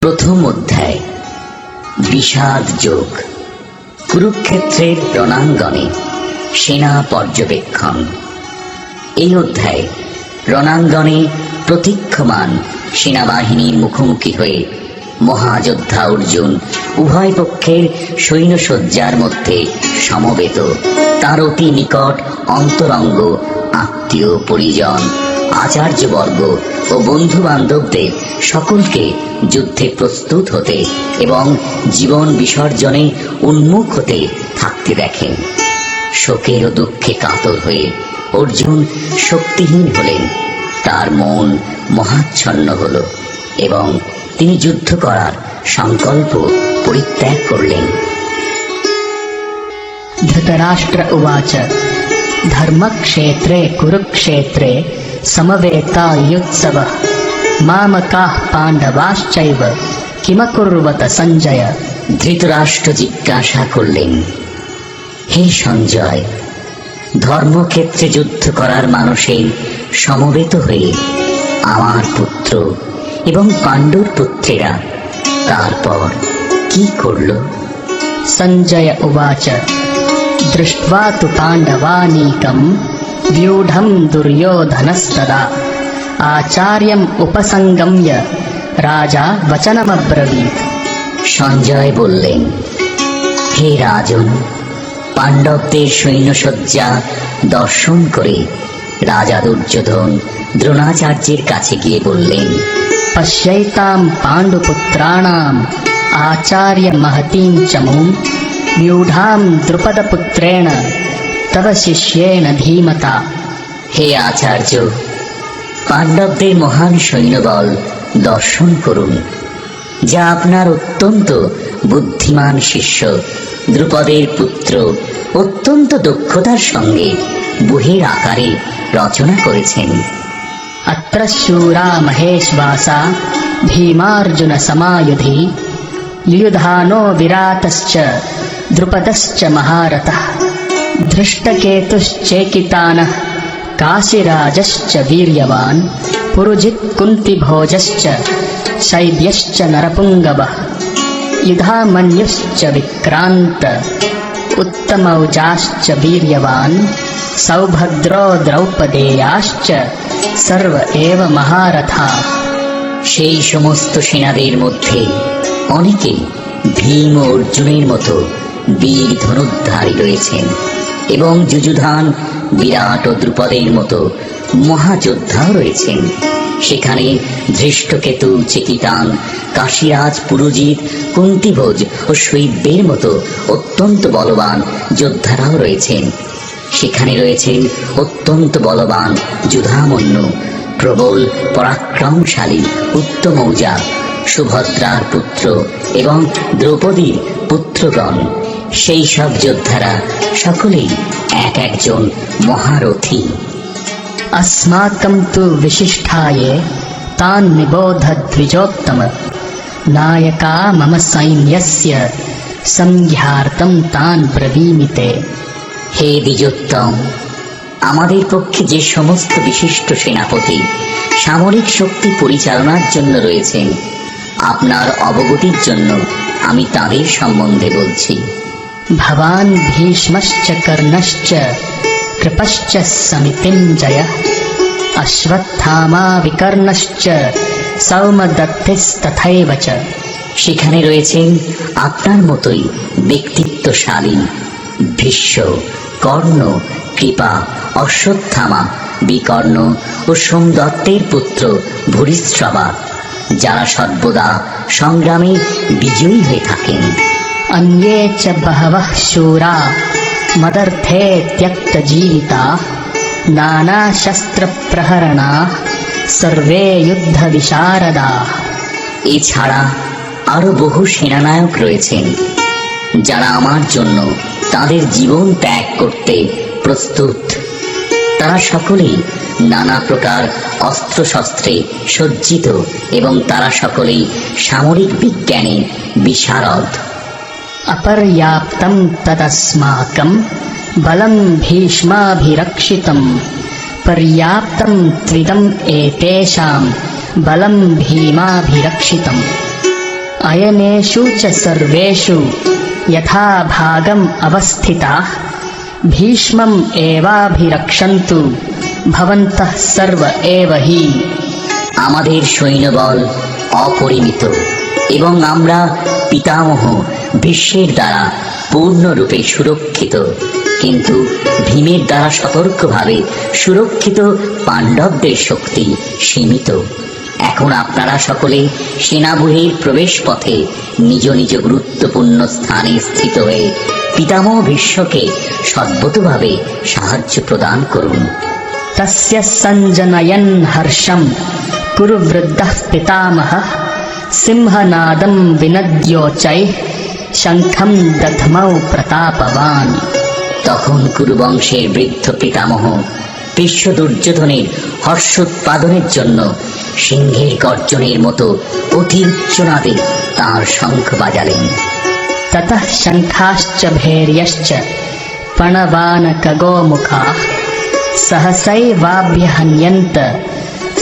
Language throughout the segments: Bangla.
প্রথম অধ্যায় বিষাদ যোগ। কুরুক্ষেত্রের রণাঙ্গনে সেনা পর্যবেক্ষণ। এই অধ্যায়ে রণাঙ্গনে প্রতীক্ষমান সেনাবাহিনীর মুখোমুখি হয়ে মহাযোদ্ধা অর্জুন উভয় পক্ষের সৈন্যসজ্জার মধ্যে সমবেত তার অতি নিকট অন্তরঙ্গ আত্মীয় পরিজন আচার্যবর্গ ও বন্ধু বান্ধবদের সকলকে যুদ্ধে প্রস্তুত হতে এবং জীবন বিসর্জনে উন্মুখ হতে থাকতে দেখেন। শোকের ও দুঃখে কাতর হয়ে অর্জুন শক্তিহীন হলেন, তার মন মহাচ্ছন্ন হল এবং তিনি যুদ্ধ করার সংকল্প পরিত্যাগ করলেন। धृतराष्ट्र उवाच धर्मक्षेत्रे कुरुक्षेत्रे समवेतायुत्सवः मामकाः पाण्डवाश्चैव किमकुर्वत सञ्जय। ধৃতরাষ্ট্র জিজ্ঞাসা করলেন, হে সঞ্জয়, ধর্মক্ষেত্রে যুদ্ধ করার মানুষের সমবেত হয়ে আমার পুত্র এবং পাণ্ডুর পুত্রেরা তারপর কি করল? सञ्जय उवाच दृष्ट्वा तु पाण्डवानीकं व्यूढं दुर्योधनस्तदा आचार्यम् उपसंगम्य राजा वचनमब्रवीत्। সঞ্জয় বললেন, হে রাজন, পাণ্ডবদের সৈন্যসজ্জা দর্শন করে রাজা দুর্যোধন দ্রোণাচার্যের কাছে গিয়ে বললেন, पश्यैतां पाण्डुपुत्राणाम् आचार्य महतीं चमूं व्यूढां द्रुपदपुत्रेण तव शिष्येण धीमता। হে আচার্য, পাণ্ডবদের মহান সৈন্যবল দর্শন করুন, যা আপনার অত্যন্ত বুদ্ধিমান শিষ্য দ্রুপদের পুত্র অত্যন্ত দক্ষতার সঙ্গে বুহের আকারে রচনা করেছেন। अत्र शूरा महेश्वासा भीमार्जुन समायुधि युधानो विरातश्च द्रुपदश्च महारथः धृष्टकेतुश्चेकितानः काशीराजश्च वीर्यवान् पुरुजित् कुन्तिभोजश्च शैब्यश्च नरपुङ्गवः युधामन्युश्च विक्रान्त उत्तमौजाश्च वीर्यवान् सौभद्रो द्रौपदेयाश्च सर्व एव महारथा। সেই সমস্ত সেনাদের মধ্যে অনেকে ভীম ও অর্জুনের মতো বীর ধনুর্ধারী রয়েছেন এবং যুযুধান, বিরাট ও দ্রুপদের মতো মহাযোদ্ধাও রয়েছেন। সেখানে ধৃষ্টকেতু, চেকিতান, কাশীরাজ, পুরুজিৎ, কুন্তিভোজ ও শৈব্যের মতো অত্যন্ত বলবান যোদ্ধারাও রয়েছেন। সেখানে রয়েছেন অত্যন্ত বলবান যুধামন্যু, প্রবল পরাক্রমশালী উত্তমৌজা, সুভদ্রার পুত্র এবং দ্রৌপদীর পুত্রগণ। সেই সব যোদ্ধারা সকলেই এক একজন মহারথী। अस्माकं तु विशिष्टाये तान् निबोध द्विजोत्तम नायका मम सैन्यस्य संज्ञार्थं तान् ब्रवीमि ते। হে দ্বিজোত্তম, আমাদের পক্ষে যে সমস্ত বিশিষ্ট সেনাপতি সামরিক শক্তি পরিচালনার জন্য রয়েছেন, আপনার অবগতির জন্য আমি তাদের সম্বন্ধে বলছি। भवान् भीष्मश्च कर्णश्च कृपश्च समितिञ्जयः अश्वत्थामा विकर्णश्च सौमदत्तिस्तथैव च। সেখানে রয়েছেন আপনার মতোই ব্যক্তিত্বশালী ভীষ্ম, কর্ণ, কৃপা, অশ্বত্থামা, বিকর্ণ ও সোমদত্তের পুত্র ভূরিশ্রবা, যারা সর্বদা সংগ্রামে বিজয়ী হয়ে থাকেন। अन्ये च बहवः शूरा मदर्थे त्यक्तजीविताः नानाशस्त्रप्रहरणाः सर्वे युद्धविशारदाः। এছাড়া আরো বহু সেনানায়ক রয়েছেন যারা আমার জন্য তাদের জীবন ত্যাগ করতে প্রস্তুত। তারা সকলেই নানা প্রকার অস্ত্রশস্ত্রে সজ্জিত এবং তারা সকলেই সামরিক বিজ্ঞানে বিশারদ। अपर्याप्तं तदस्माकं बलं भीष्माभिरक्षितं पर्याप्तं त्विदम् एतेषां बलं भीमाभिरक्षितम्। अयनेषु च सर्वेषु यथा भागम् अवस्थिताः भीष्मम् एवाभिरक्षन्तु भवन्तः सर्व एव हि। আমাদের সৈন্যবল অপরিমিত এবং আমরা পিতামহ ভীষ্মের দ্বারা পূর্ণরূপে সুরক্ষিত, কিন্তু ভীমের দ্বারা সতর্কভাবে সুরক্ষিত পাণ্ডবদের শক্তি সীমিত। এখন আপনারা সকলে সেনাবহির প্রবেশ পথে নিজ নিজ গুরুত্বপূর্ণ স্থানে স্থিত হয়ে পিতামহ ভীষ্মকে সদ্গতভাবে সাহায্য প্রদান করুন। तस्य सञ्जनयन् हर्षं कुरु वृद्धः पितामहः सिंहनादं विनद्योच्चैः शङ्खं दध्मौ प्रतापवान्। তখন কুরুবংশের বৃদ্ধ পিতামহ ভীষ্ম দুর্যোধনের হর্ষোৎপাদনের জন্য সিংহের গর্জনের মতো অতি উচ্চনাদে তাঁর শঙ্খ বাজালেন। ततः शङ्खाश्च भैर्यश्च पणवानकगोमुखाः सहसैवाभ्यहन्यन्त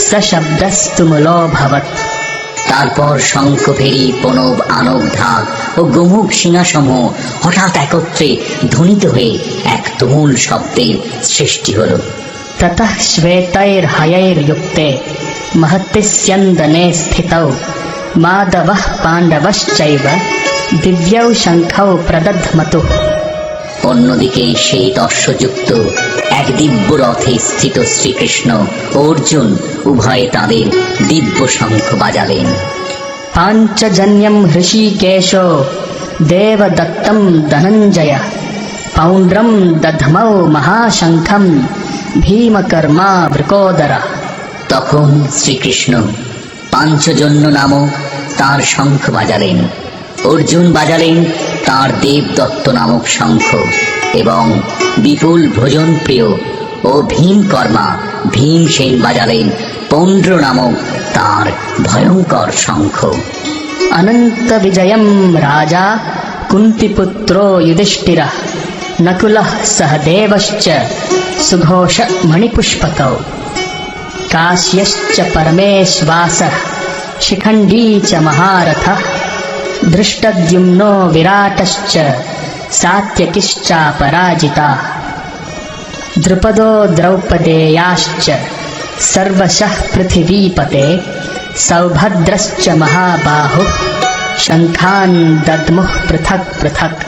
सशब्दस्तुमुलोऽभवत्। তারপর শঙ্খ ভেরি প্রণব আনব ঢাক ও গোমুখ সিংহাসমূহ হঠাৎ একত্রে ধ্বনিত হয়ে এক তুমুল শব্দের সৃষ্টি হল। ततः श्वेतैर्हयैर्युक्ते महति स्यन्दने स्थितौ माधवः पाण्डवश्चैव दिव्यौ शङ्खौ प्रदध्मतुः। অন্যদিকে সেই দর্শযুক্ত এক দিব্য রথে স্থিত শ্রীকৃষ্ণ ও অর্জুন উভয়ে তাঁদের দিব্য শঙ্খ বাজালেন। पाञ्चजन्यं हृषीकेशो देवदत्तं धनञ्जय पौण्ड्रं दध्मौ महाशङ्खं भीमकर्मा वृकोदर। তখন শ্রীকৃষ্ণ পাঞ্চজন্য নামক তাঁর শঙ্খ বাজালেন, অর্জুন বাজালেন তাঁর দেবদত্ত নামক শঙ্খ এবং বিপুল ভোজন প্রিয় ও ভীমকর্মা ভীমসেন বাজালেন পৌণ্ড্র নামক তাঁর ভয়ঙ্কর শঙ্খ। अनन्तविजयं राजा कुन्तिपुत्रो युधिष्ठिरः नकुलः सहदेवश्च सुघोषमणिपुष्पकौ काश्यश्च परमेश्वासः शिखण्डी च महारथः धृष्टद्युम्नो विराटश्च सात्यकिश्चापराजिताः द्रुपदो द्रौपदेयाश्च सर्वशः पृथिवीपते सौभद्रश्च महाबाहुः शङ्खान् दद्मुः पृथक् पृथक्।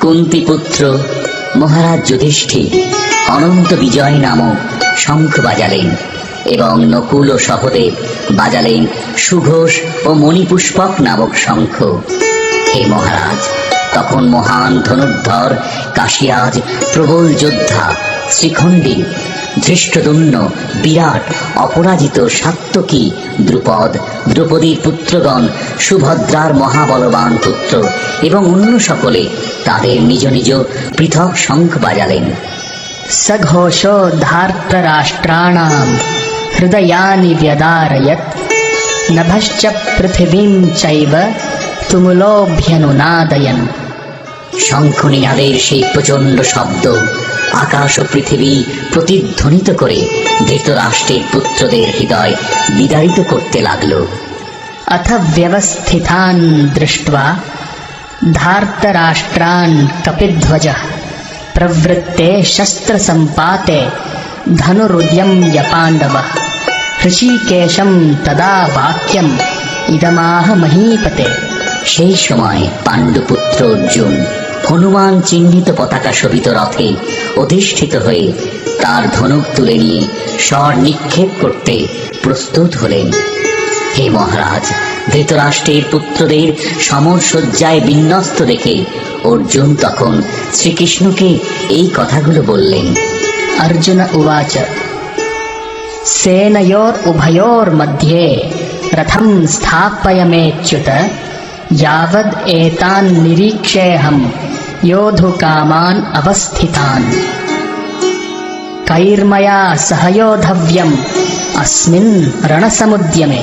কুন্তিপুত্র মহারাজ যুধিষ্ঠির অনন্ত বিজয় নামক শঙ্খ বাজালেন এবং নকুল ও সহদেব বাজালেন সুঘোষ ও মণিপুষ্পক নামক শঙ্খ। হে মহারাজ, তখন মহান ধনুর্ধর কাশিরাজ প্রবল যোদ্ধা শ্রীখণ্ডী ধৃষ্টদ্যুম্ন বিরাট অপরাজিত সাত্যকী দ্রুপদ দ্রৌপদীর পুত্রগণ সুভদ্রার মহাবলবান পুত্র এবং অন্য সকলে তাদের নিজ নিজ পৃথক শঙ্খ বাজালেন। सघोषो धार्तराष्ट्राणां हृदयानि व्यदारयत् नभश्च पृथिवीं चैव तुमुलोऽभ्यनुनादयन्। শঙ্খনিনাদের সেই প্রচণ্ড শব্দ আকাশ ও পৃথিবী প্রতিধ্বনিত করে ধৃতরাষ্ট্রের পুত্রদের হৃদয় বিদারিত করতে লাগল। अथ व्यवस्थितान् दृष्ट्वा धार्तराष्ट्रान् कपिध्वजः प्रवृत्ते शस्त्रसम्पाते धनुरुद्यम्य पाण्डवः ऋषिकेशं तदा वाक्यम् इदमाह महीपते। সেই সময় পাণ্ডুপুত্র অর্জুন হনুমান চিহ্নিত পতাকা শোভিত রথে অধিষ্ঠিত হয়ে তার ধনুক তুলে নিয়ে স্বর নিক্ষেপ করতে প্রস্তুত হলেন। হে মহারাজ, ধৃতরাষ্ট্রের পুত্রদের সমর সজ্জায় বিন্যস্ত দেখে অর্জুন তখন শ্রীকৃষ্ণকে এই কথাগুলো বললেন। अर्जुन उवाच सेनयोरुभयोर्मध्ये रथं स्थापयमेच्युत यावद् एतान् निरीक्षेऽहं योद्धुकामान् अवस्थितान् कैर्मया सहयोद्धव्यम् अस्मिन् रणसमुद्यमे।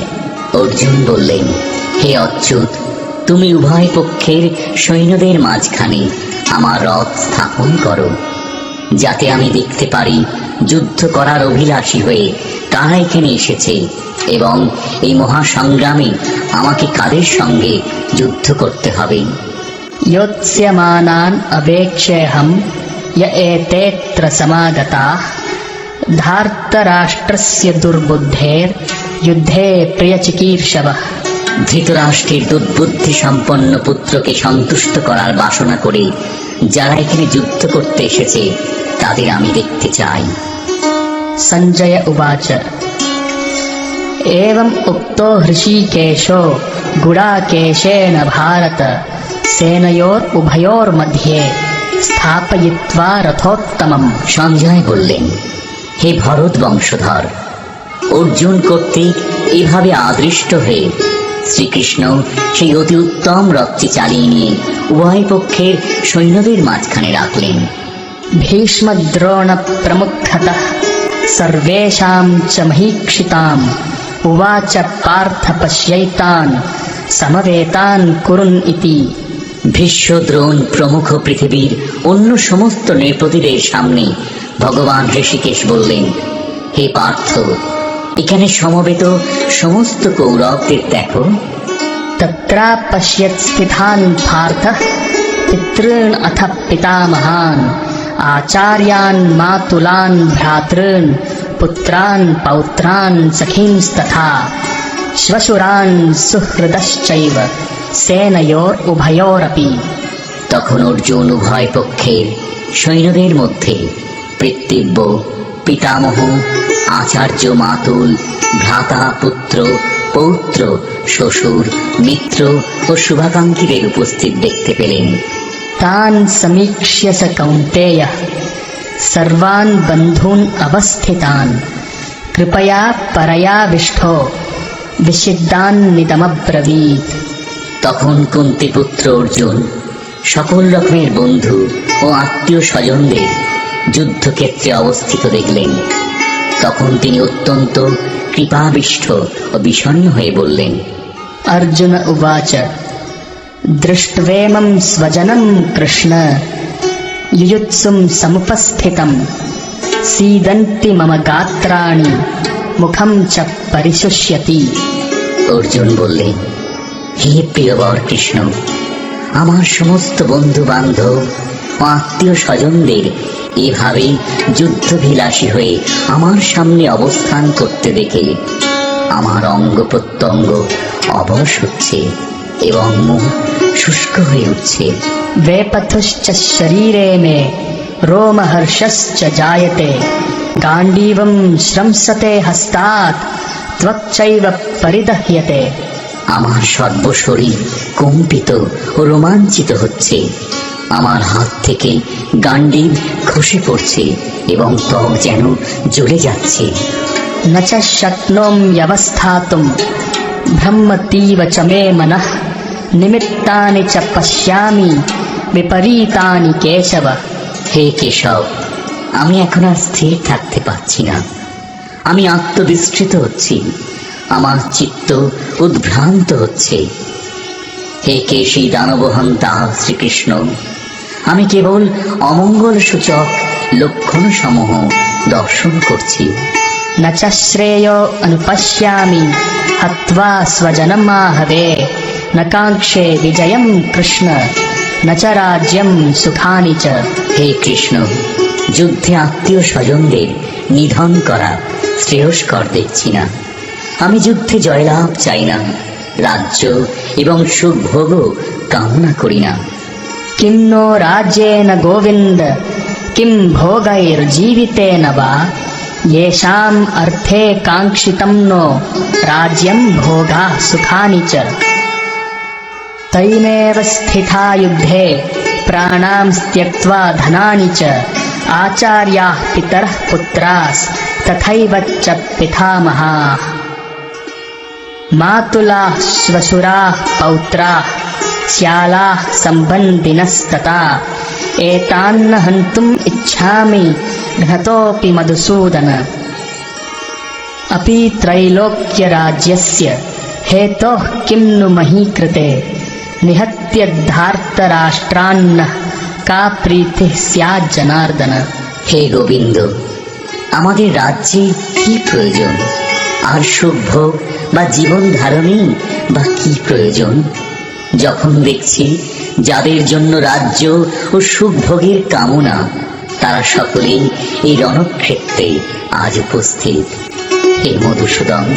অর্জুন বললেন, হে অচ্যুত, তুমি উভয় পক্ষের সৈন্যদের মাঝখানে আমার রথ স্থাপন করো। যাতে আমি দেখতে পারি যুদ্ধ করার অভিলাষী হয়ে কারা এখানে এসেছে এবং এই মহাসংগ্রামে আমাকে কাদের সঙ্গে যুদ্ধ করতে হবে। योत्स्यमानान् अवेक्षेऽहं य एतेऽत्र समागताः धार्तराष्ट्रस्य दुर्बुद्धेर्युद्धे प्रियचिकीर्षवः। ধৃতরাষ্ট্রের দুর্বুদ্ধি সম্পন্ন পুত্রকে সন্তুষ্ট করার বাসনা করে যারা এখানে যুদ্ধ করতে এসেছে তাদের আমি দেখতে চাই। सञ्जय उवाच एवम् उक्तो हृषीकेशो गुडाकेशेन भारत सेनयोरुभयोर्मध्ये स्थापयित्वा रथोत्तमम्। সঞ্জয় বললেন, হে ভরত বংশধর, অর্জুন কর্তৃক এভাবে আদৃষ্ট হয়ে শ্রীকৃষ্ণ সেই অতি উত্তম রথটি চালিয়ে নিয়ে উভয় পক্ষের সৈন্যদের মাঝখানে রাখলেন। भीष्मद्रोणप्रमुखतः सर्वेषां च महीक्षिताम् उवाच पार्थ पश्यैतान् समवेतान् कुरुन् इति। ভীষ্ম দ্রোণ প্রমুখ পৃথিবীর অন্য সমস্ত নৃপতিদের সামনে ভগবান ঋষিকেশ বললেন, হে পার্থ, এখানে সমবেত সমস্ত কৌরবদের দেখো। तत्रापश्यत् स्थितान् पार्थः पितॄन् अथ पितामहान् आचार्यान् मातुलान् भ्रातॄन् पुत्रान् पौत्रान् सखींस्तथा श्वशुरान् सुहृदश्चैव सेनयोरुभयोरपि। তখন অর্জুন উভয় পক্ষের সৈন্যদের মধ্যে পিতৃব্য, পিতামহ, আচার্য, মাতুল, ভ্রাতা, পুত্র, পৌত্র, শ্বশুর, মিত্র ও শুভাকাঙ্ক্ষীদের উপস্থিত দেখতে পেলেন। तान् समीक्ष्य स कौन्तेयः सर्वान् बन्धून् अवस्थितान् कृपया परयाविष्ठो विषिद्धान्निदमब्रवीत्। তখন কুন্তিপুত্র অর্জুন সকল রকমের বন্ধু ও আত্মীয় স্বজনদের যুদ্ধক্ষেত্রে অবস্থিত দেখলেন। তখন তিনি অত্যন্ত কৃপাবিষ্ট ও বিষণ্ণ হয়ে বললেন, अर्जुन उवाच दृष्ट्वेमं स्वजनं कृष्ण युयुत्सुं समुपस्थितं सीदन्ति मम गात्राणि मुखं च परिशुष्यति। অর্জুন বললেন, হে প্রিয়বর কৃষ্ণ, আমার সমস্ত বন্ধু বান্ধব ও আত্মীয় স্বজনদের এভাবে যুদ্ধভিলাষী হয়ে আমার সামনে অবস্থান করতে দেখে আমার অঙ্গ প্রত্যঙ্গ অবশ হচ্ছে এবং মুখ শুষ্ক হয়ে উঠছে। वेपथुश्च शरीरे मे रोमहर्षश्च जायते गाण्डीवं श्रंसते हस्तात् त्वक्चैव परिदह्यते। আমার সর্বশরীর কম্পিত ও রোমাঞ্চিত হচ্ছে, আমার হাত থেকে গান্ডীব খসে পড়ছে এবং ত্বক যেন জ্বলে যাচ্ছে। न च शक्नोम्यवस्थातुं ब्रह्मतीव च मे मनः निमित्तानि च पश्यामि विपरीतानि केशव। হে কেশব, আমি এখন আর স্থির থাকতে পারছি না, আমি আত্মবিস্মৃত হচ্ছি, আমার চিত্ত উদ্ভ্রান্ত হচ্ছে। হে কেশী দানবহন্তা শ্রীকৃষ্ণ, আমি কেবল অমঙ্গল সূচক লক্ষণ সমূহ দর্শন করছি। न च श्रेयो अनुपश्यामि हत्वा स्वजनमाहवे न काङ्क्षे विजयं कृष्ण न च राज्यं सुखानि च। হে কৃষ্ণ, যুদ্ধে আত্মীয় স্বজনদের নিধন করা শ্রেয়স্কর দেখছি না, আমি যুদ্ধে জয়লাভ চাই না, রাজ্য এবং সুখ ভোগও কামনা করি না। किं नो राज्येन गोविन्द किं भोगैर्जीवितेन वा येषाम् अर्थे काङ्क्षितं नो राज्यं भोगा सुखानि च। तैमेव स्थिता युद्धे प्राणां त्यक्त्वा धनानि च आचार्याः पितरः पुत्रास्तथैव च पितामहाः मातुलाः श्वशुराः पौत्राः श्यालाः सम्बन्धिनस्तथा एतान्न हन्तुम् इच्छामि घ्नतोऽपि मधुसूदन। अपि त्रैलोक्यराज्यस्य हेतोः किं नु मही कृते निहत्य धार्तराष्ट्रान्नः का प्रीतिः स्याज्जनार्दन। হে গোবিন্দ, আমাদের রাজ্যে কি প্রয়োজন? আর সুখ ভোগ বা জীবন ধারণেই বা কি প্রয়োজন? যখন দেখছি যাদের জন্য রাজ্য ও সুখ ভোগের কামনা, তারা সকলেই এই রণক্ষেত্রে আজ উপস্থিত। হে মধুসূদন,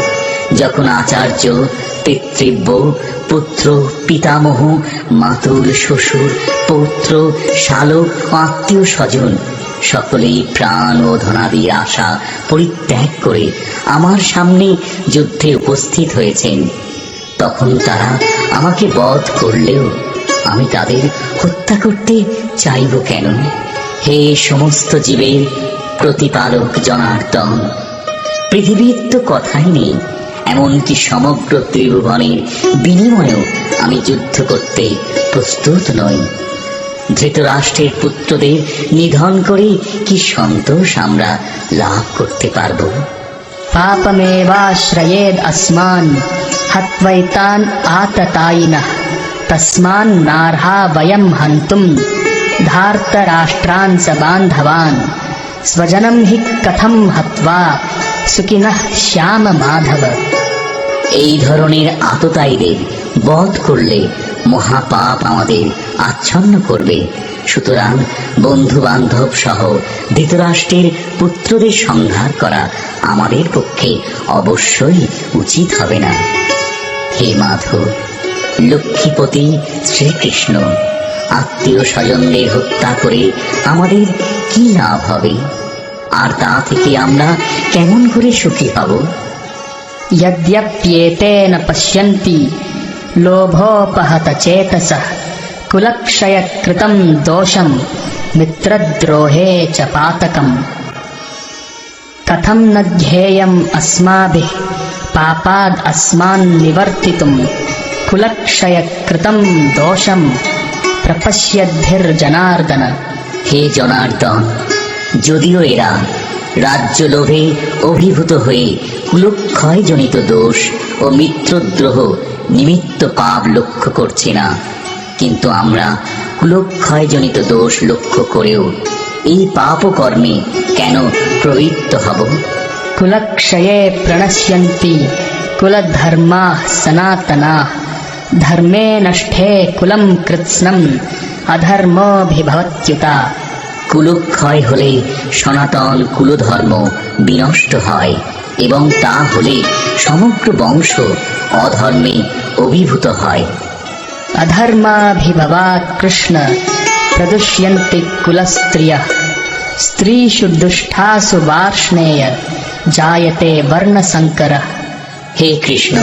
যখন আচার্য, পিতৃব্য, পুত্র, পিতামহ, মাতুল, শ্বশুর, পৌত্র, শালক ও আত্মীয় স্বজন সকলেই প্রাণ ও ধনাদির আশা পরিত্যাগ করে আমার সামনে যুদ্ধে উপস্থিত হয়েছেন, তখন তারা আমাকে বধ করলেও আমি তাদের হত্যা করতে চাইব কেন? হে সমস্ত জীবের প্রতিপালক জনার্দন, পৃথিবীর তো কথাই নেই, এমনকি সমগ্র ত্রিভুবনের বিনিময়েও আমি যুদ্ধ করতে প্রস্তুত নই। ধৃতরাষ্ট্রের পুত্রদের নিধন করে কি সন্তোষ আমরা লাভ করতে পারব? पापमेवाश्रयेद अस्मान् हत्वैतान् आततायिनः तस्मान्नार्हा वयं हन्तुं धार्तराष्ट्रान् च बान्धवान् स्वजनं हि कथं हत्वा सुखिनः श्याम माधव। এই ধরনের আততায়ীদের বধ করলে মহাপাপ আমাদের আচ্ছন্ন করবে। সুতরাং বন্ধু বান্ধব সহ ধৃতরাষ্ট্রের পুত্রদের সংহার করা আমাদের পক্ষে অবশ্যই উচিত হবে না। হে মাধব, লক্ষ্মীপতি শ্রীকৃষ্ণ, আত্মীয় স্বজনদের হত্যা করে আমাদের কি লাভ হবে? আর তা থেকে আমরা কেমন করে সুখী হব? यद्यप्येतेन पश्यन्ति लोभोपहत चेतसः कुलक्षयकृतं दोषं मित्रद्रोहे च पातकम् कथं न ध्येयम् अस्माभिः पापाद् अस्मान् निवर्तितुं कुलक्षयकृतं दोषं प्रपश्यद्भिर्जनार्दन। হে জনার্দন, যদিও এরা রাজ্য লোভে অভিভূত হয়ে কুলক্ষয়জনিত দোষ ও মিত্রদ্রোহ নিমিত্ত পাপ লক্ষ্য করছে না, কিন্তু আমরা কুলক্ষয়জনিত দোষ লক্ষ্য করেও এই পাপ কর্মে কেন প্রবৃত্ত হব? कुलक्षये प्रणश्यन्ति कुलधर्माः सनातनाः धर्मे नष्टे कुलं कृत्स्नम् अधर्मोऽभिभवत्युता। কুলক্ষয় হলে সনাতন কুলধর্ম বিনষ্ট হয় এবং তা হলে সমগ্র বংশ অধর্মে অভিভূত হয়। अधर्माभिभवात् कृष्ण प्रदुष्यन्ति कुलस्त्रियः स्त्रीषु दुष्टासु वार्ष्णेय जायते वर्णसंकरः। হে কৃষ্ণ,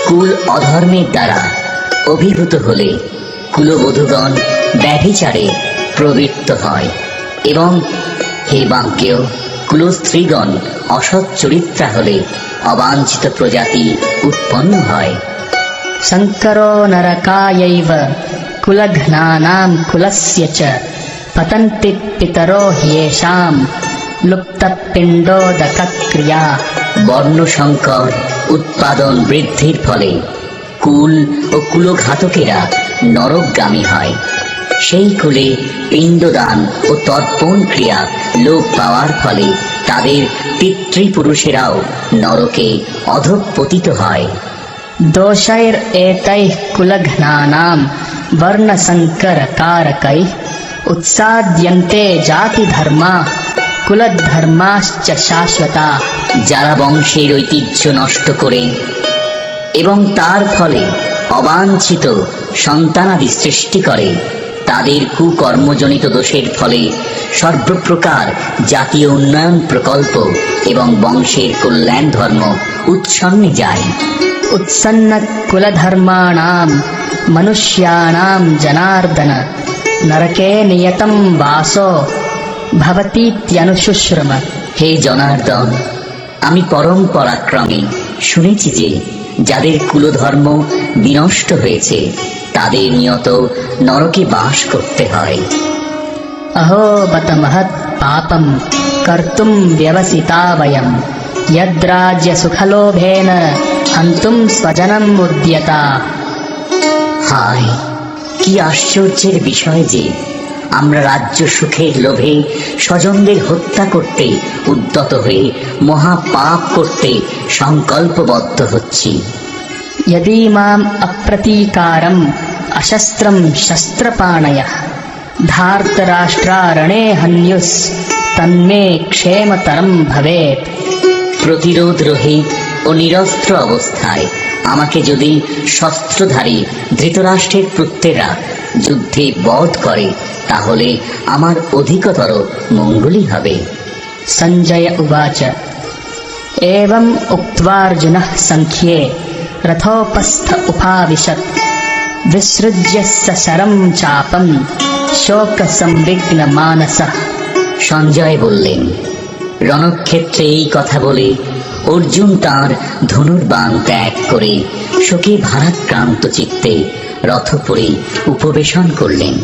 কুল অধর্মের দ্বারা অভিভূত হলে কুলবধূগণ ব্যভিচারে প্রবৃত্ত হয় এবং হে বাঙ্কেয়, কুলস্ত্রীগণ অসৎ চরিত্রা হলে অবাঞ্ছিত প্রজাতি উৎপন্ন হয়। संकरो नरकायैव कुलघ्नानां कुलस्य च पतन्ति पितरो ह्येषां लुप्तपिण्डोदकक्रिया। বর্ণসংকর উৎপাদন বৃদ্ধির ফলে কুল ও কুলঘাতকেরা নরকগামী হয়। সেই কুলে পিণ্ডদান ও তর্পণ ক্রিয়া লোপ পাওয়ার ফলে তাদের পিতৃপুরুষেরাও নরকে অধঃপতিত হয়। दोषैरेतैः कुलघ्नानां वर्णसंकरकारकैः उत्साद्यन्ते जातिधर्माः कुलधर्माश्च शाश्वताः। যারা বংশের ঐতিহ্য নষ্ট করে এবং তার ফলে অবাঞ্ছিত সন্তানাদি সৃষ্টি করে, তাদের কুকর্মজনিত দোষের ফলে সর্বপ্রকার জাতীয় উন্নয়ন প্রকল্প এবং বংশের কল্যাণ ধর্ম উচ্ছন্নে যায়। उत्सन्न कुलधर्माणां मनुष्याणां जनार्दन नरके नियतं वासो भवतीत्यनुशुश्रुम। হে জনার্দন, আমি পরম্পরাক্রমে শুনেছি যে যাদের কুলধর্ম বিনষ্ট হয়েছে তাদের নিয়ত নরকে বাস করতে হয়। अहो बत महत् पापं कर्तुं व्यवसिता वयं यद्राज्यसुखलोभेन हन्तुं स्वजनम् उद्यता। হায়, কি আশ্চর্যের বিষয় যে আমরা রাজ্য সুখের লোভে স্বজনদের হত্যা করতে উদ্যত হয়ে মহাপাপ করতে সংকল্পবদ্ধ হচ্ছি। यदि माम् अप्रतीकारम् अशस्त्रं शस्त्रपाणयः धार्तराष्ट्रारणे हन्युस् तन्मे क्षेमतरं भवेत्। প্রতিরোধ রহিত ও নিরস্ত্র অবস্থায় আমাকে যদি শস্ত্রধারী ধৃতরাষ্ট্রের পুত্রেরা যুদ্ধে বধ করে তাহলে আমার অধিকতর মঙ্গলই হবে। सञ्जय उवाच एवम् उक्त्वार्जुनः सङ्ख्ये रथोपस्थ उपाविशत् विसृज्य सशरं चापं शोकसंविघ्नमानसः। সঞ্জয় বললেন, রণক্ষেত্রে এই কথা বলে অর্জুন তাঁর ধনুর্বাণ ত্যাগ করে শোকে ভারাক্রান্ত চিত্তে রথপুরে উপবেশন করলেন।